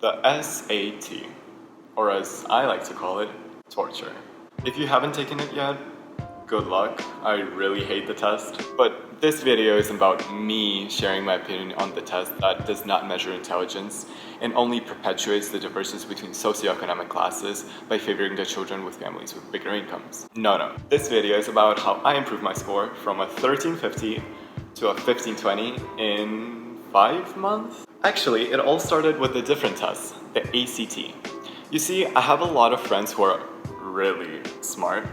The SAT, or as I like to call it, torture. If you haven't taken it yet, good luck. I really hate the test. But this video is about me sharing my opinion on the test that does not measure intelligence and only perpetuates the divergence between socioeconomic classes by favoring the children with families with bigger incomes. No. This video is about how I improved my score from a 1350 to a 1520 in 5 months? Actually, it all started with a different test, the ACT. You see, I have a lot of friends who are really smart,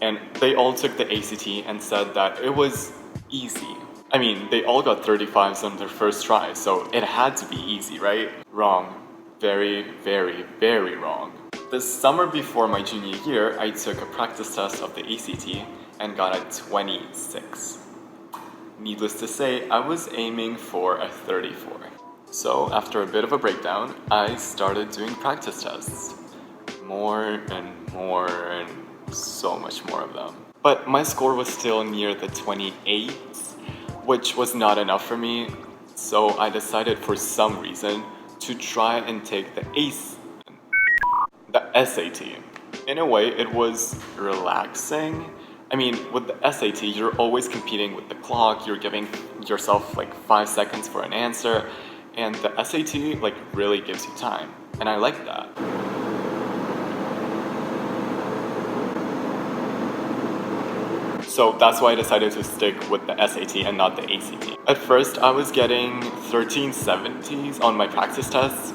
and they all took the ACT and said that it was easy. I mean, they all got 35s on their first try, so it had to be easy, right? Wrong. Very, very, very wrong. The summer before my junior year, I took a practice test of the ACT and got a 26. Needless to say, I was aiming for a 34. So after a bit of a breakdown, I started doing practice tests. More and more and so much more of them. But my score was still near the 28, which was not enough for me, so I decided for some reason to try and take the SAT. In a way, it was relaxing. I mean, with the SAT, you're always competing with the clock, you're giving yourself like 5 seconds for an answer, and the SAT like really gives you time, and I like that. So that's why I decided to stick with the SAT and not the ACT. At first, I was getting 1370s on my practice tests,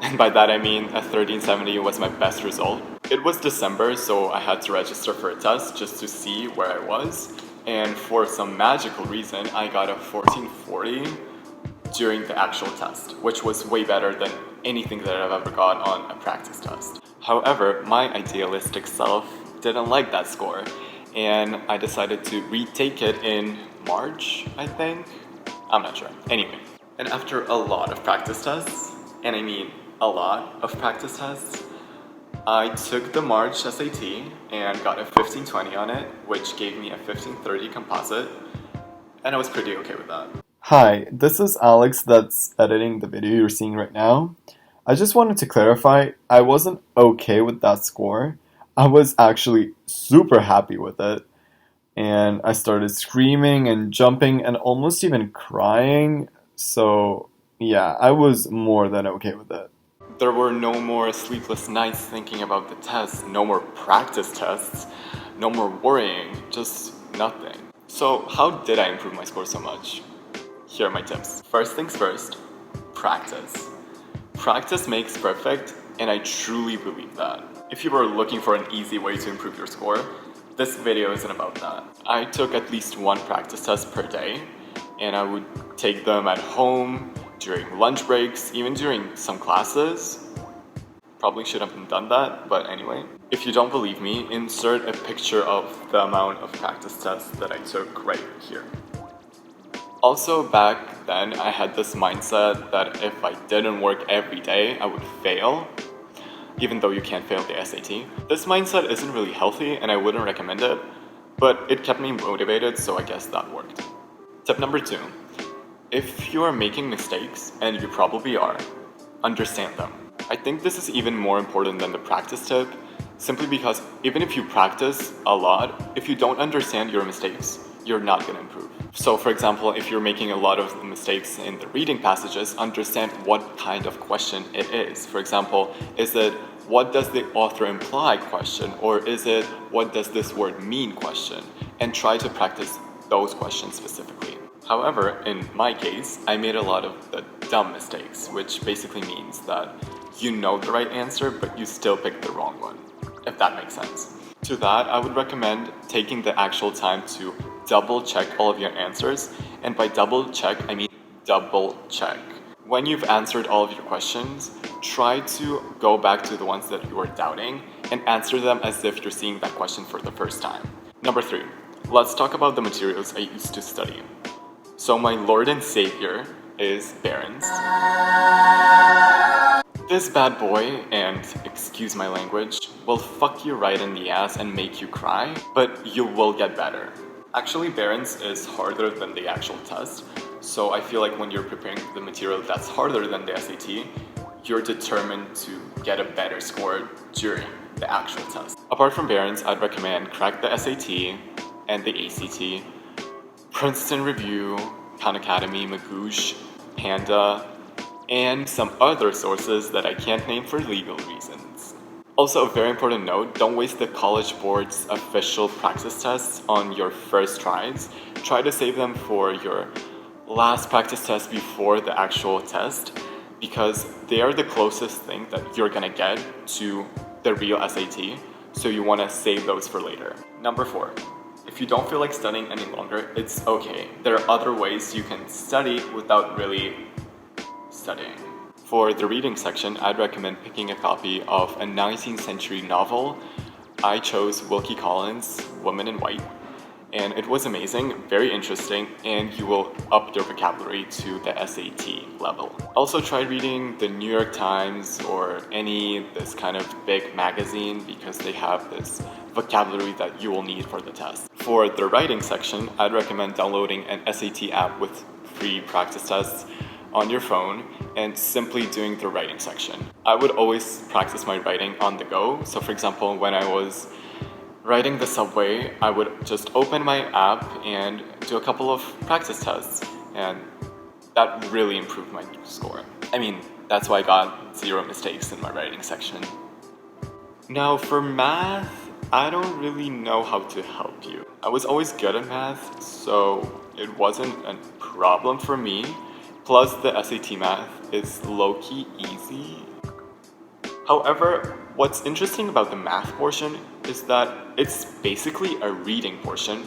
and by that I mean a 1370 was my best result. It was December, so I had to register for a test just to see where I was, and for some magical reason, I got a 1440 during the actual test, which was way better than anything that I've ever got on a practice test. However, my idealistic self didn't like that score, and I decided to retake it in March, I think? I'm not sure. Anyway, and after a lot of practice tests, and I mean a lot of practice tests, I took the March SAT and got a 1520 on it, which gave me a 1530 composite, and I was pretty okay with that. Hi, this is Alex that's editing the video you're seeing right now. I just wanted to clarify, I wasn't okay with that score. I was actually super happy with it, and I started screaming and jumping and almost even crying, so yeah, I was more than okay with it. There were no more sleepless nights thinking about the tests, no more practice tests, no more worrying, just nothing. So how did I improve my score so much? Here are my tips. First things first, practice. Practice makes perfect, and I truly believe that. If you were looking for an easy way to improve your score, this video isn't about that. I took at least one practice test per day, and I would take them at home, during lunch breaks, even during some classes. Probably should have done that, but anyway. If you don't believe me, insert a picture of the amount of practice tests that I took right here. Also, back then, I had this mindset that if I didn't work every day, I would fail, even though you can't fail the SAT. This mindset isn't really healthy, and I wouldn't recommend it, but it kept me motivated, so I guess that worked. Tip number 2. If you are making mistakes, and you probably are, understand them. I think this is even more important than the practice tip, simply because even if you practice a lot, if you don't understand your mistakes, you're not going to improve. So for example, if you're making a lot of mistakes in the reading passages, understand what kind of question it is. For example, is it what does the author imply question, or is it what does this word mean question? And try to practice those questions specifically. However, in my case, I made a lot of the dumb mistakes, which basically means that you know the right answer, but you still pick the wrong one, if that makes sense. To that, I would recommend taking the actual time to double check all of your answers, and by double check, I mean double check. When you've answered all of your questions, try to go back to the ones that you are doubting and answer them as if you're seeing that question for the first time. Number 3, let's talk about the materials I used to study. So my Lord and Savior is Barron's. This bad boy, and excuse my language, will fuck you right in the ass and make you cry, but you will get better. Actually, Barron's is harder than the actual test, so I feel like when you're preparing the material that's harder than the SAT, you're determined to get a better score during the actual test. Apart from Barron's, I'd recommend Crack the SAT and the ACT, Princeton Review, Khan Academy, Magoosh, Panda, and some other sources that I can't name for legal reasons. Also, a very important note, don't waste the College Board's official practice tests on your first tries. Try to save them for your last practice test before the actual test, because they are the closest thing that you're gonna get to the real SAT, so you wanna save those for later. Number 4, if you don't feel like studying any longer, it's okay. There are other ways you can study without really studying. For the reading section, I'd recommend picking a copy of a 19th century novel. I chose Wilkie Collins' Woman in White, and it was amazing, very interesting, and you will up your vocabulary to the SAT level. Also try reading the New York Times or this kind of big magazine, because they have this vocabulary that you will need for the test. For the writing section, I'd recommend downloading an SAT app with free practice tests on your phone and simply doing the writing section. I would always practice my writing on the go. So for example, when I was riding the subway, I would just open my app and do a couple of practice tests, and that really improved my score. I mean, that's why I got 0 mistakes in my writing section. Now for math, I don't really know how to help you. I was always good at math, so it wasn't a problem for me. Plus, the SAT math is low-key easy. However, what's interesting about the math portion is that it's basically a reading portion,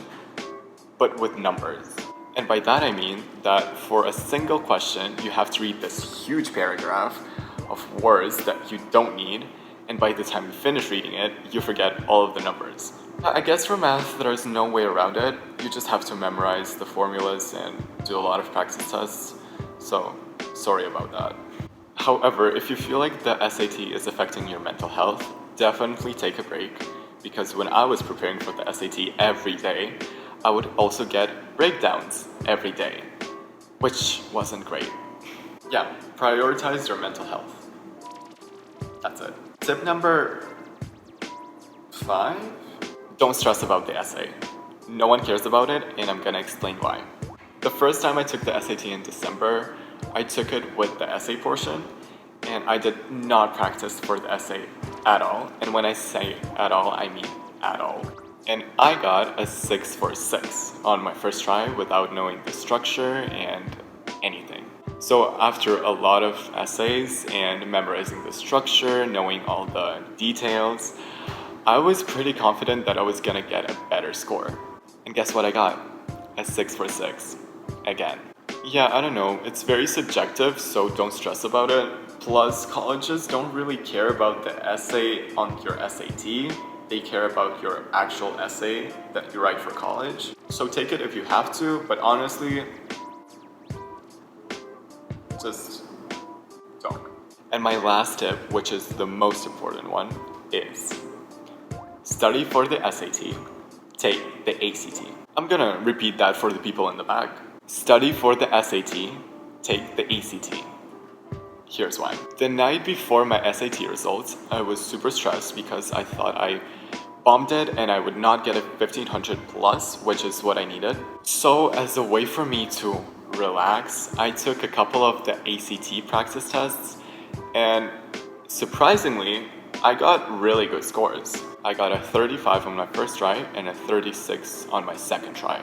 but with numbers. And by that I mean that for a single question, you have to read this huge paragraph of words that you don't need, and by the time you finish reading it, you forget all of the numbers. I guess for math, there's no way around it. You just have to memorize the formulas and do a lot of practice tests. So, sorry about that. However, if you feel like the SAT is affecting your mental health, definitely take a break, because when I was preparing for the SAT every day, I would also get breakdowns every day, which wasn't great. Yeah, prioritize your mental health. That's it. Tip number 5? Don't stress about the essay. No one cares about it, and I'm gonna explain why. The first time I took the SAT in December, I took it with the essay portion, and I did not practice for the essay at all. And when I say at all, I mean at all. And I got a 6 for 6 on my first try without knowing the structure and anything. So after a lot of essays and memorizing the structure, knowing all the details, I was pretty confident that I was gonna get a better score. And guess what I got? A 6 for 6. Again. Yeah, I don't know, it's very subjective, so don't stress about it. Plus, colleges don't really care about the essay on your SAT. They care about your actual essay that you write for college. So take it if you have to, but honestly, just don't. And my last tip, which is the most important one, is study for the SAT, take the ACT. I'm gonna repeat that for the people in the back. Study for the SAT, take the ACT. Here's why. The night before my SAT results, I was super stressed because I thought I bombed it and I would not get a 1500 plus, which is what I needed. So as a way for me to relax, I took a couple of the ACT practice tests, and surprisingly, I got really good scores. I got a 35 on my first try and a 36 on my second try.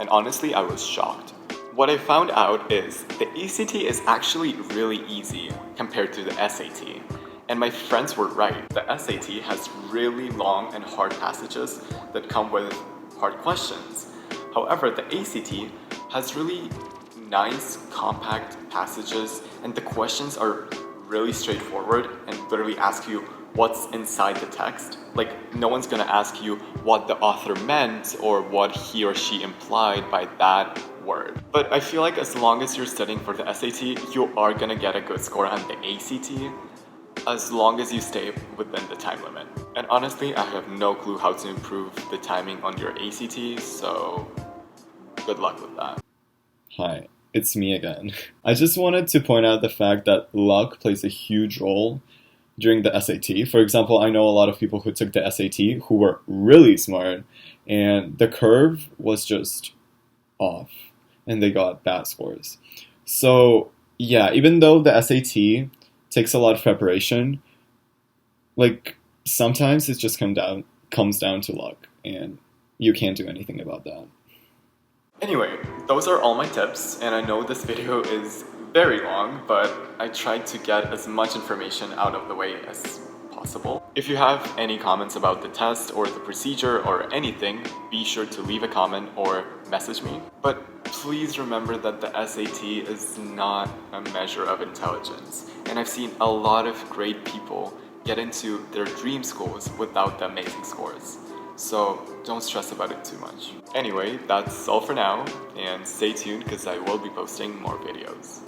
And honestly, I was shocked. What I found out is the ACT is actually really easy compared to the SAT. And my friends were right. The SAT has really long and hard passages that come with hard questions. However, the ACT has really nice, compact passages, and the questions are really straightforward and literally ask you what's inside the text. Like, no one's gonna ask you what the author meant or what he or she implied by that word. But I feel like as long as you're studying for the SAT, you are gonna get a good score on the ACT, as long as you stay within the time limit. And honestly, I have no clue how to improve the timing on your ACT, so good luck with that. Hi, it's me again. I just wanted to point out the fact that luck plays a huge role during the SAT. For example, I know a lot of people who took the SAT who were really smart, and the curve was just off, and they got bad scores. So, yeah, even though the SAT takes a lot of preparation, like sometimes it just comes down to luck, and you can't do anything about that. Anyway, those are all my tips, and I know this video is very long, but I tried to get as much information out of the way as possible. If you have any comments about the test or the procedure or anything, be sure to leave a comment or message me. But please remember that the SAT is not a measure of intelligence, and I've seen a lot of great people get into their dream schools without the amazing scores. So don't stress about it too much. Anyway, that's all for now, and stay tuned because I will be posting more videos.